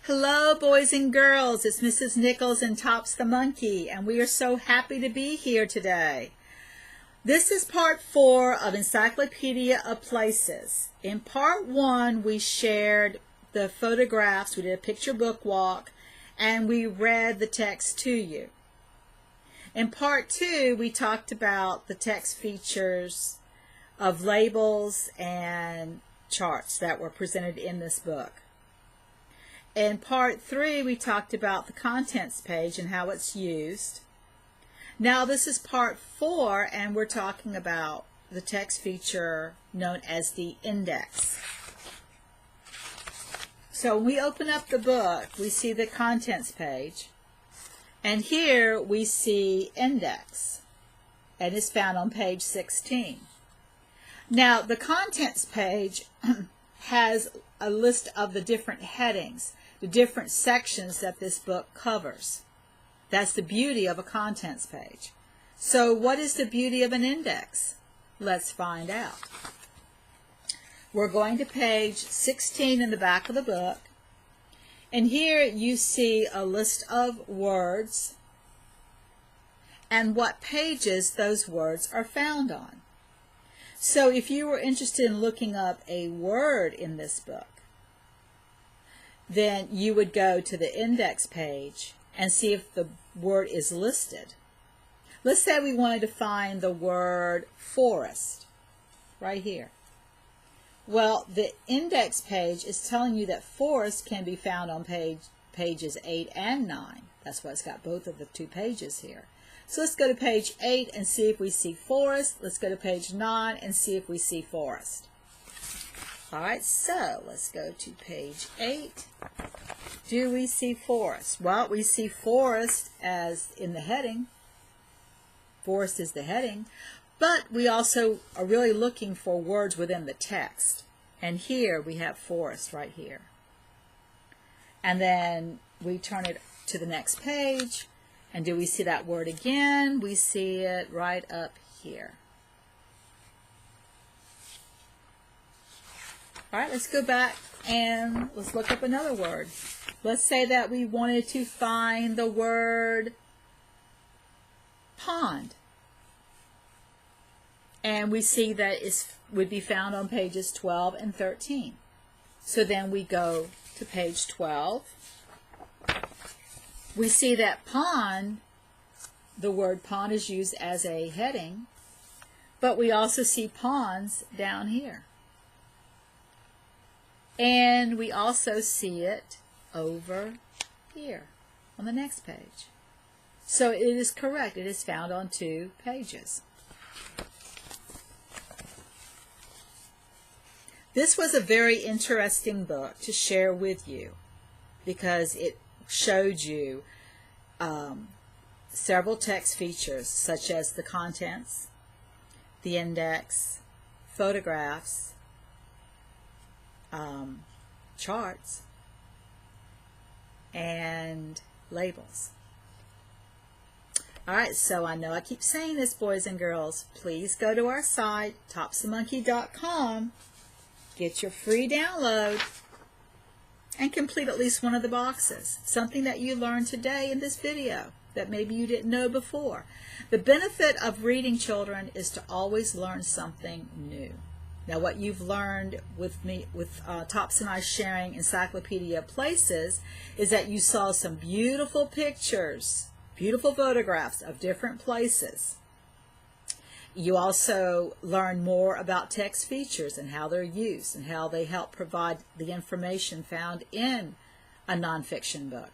Hello, boys and girls. It's Mrs. Nichols and Tops the Monkey, and we are so happy to be here today. This is part 4 of Encyclopedia of Places. In part 1, we shared the photographs, we did a picture book walk, and we read the text to you. In part 2, we talked about the text features of labels and charts that were presented in this book. In part 3, we talked about the contents page and how it's used. Now this is part 4, and we're talking about the text feature known as the index. So when we open up the book, we see the contents page, and here we see index, and it's found on page 16. Now the contents page has a list of the different headings, the different sections that this book covers. That's the beauty of a contents page. So what is the beauty of an index? Let's find out. We're going to page 16 in the back of the book, and here you see a list of words and what pages those words are found on. So if you were interested in looking up a word in this book, then you would go to the index page and see if the word is listed. Let's say we wanted to find the word forest right here. Well, the index page is telling you that forest can be found on pages 8 and 9. That's why it's got both of the two pages here. So let's go to page 8 and see if we see forest. Let's go to page 9 and see if we see forest. Alright, so let's go to page 8. Do we see forest? Well, we see forest as in the heading. Forest is the heading. But we also are really looking for words within the text. And here we have forest right here. And then we turn it to the next page. And do we see that word again? We see it right up here. All right, let's go back and let's look up another word. Let's say that we wanted to find the word pond. And we see that it would be found on pages 12 and 13. So then we go to page 12. We see that pond, the word pond is used as a heading, but we also see ponds down here. And we also see it over here on the next page. So it is correct. It is found on 2 pages. This was a very interesting book to share with you because it showed you several text features such as the contents, the index, photographs, charts, and labels. Alright, so I know I keep saying this, boys and girls. Please go to our site, topsthemonkey.com, get your free download, and complete at least one of the boxes. Something that you learned today in this video that maybe you didn't know before. The benefit of reading, children, is to always learn something new. Now what you've learned with me, with Tops and I sharing Encyclopedia of Places, is that you saw some beautiful pictures, beautiful photographs of different places. You also learn more about text features and how they're used and how they help provide the information found in a nonfiction book.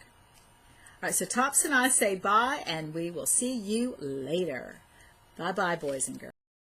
All right, so Tops and I say bye, and we will see you later. Bye-bye, boys and girls.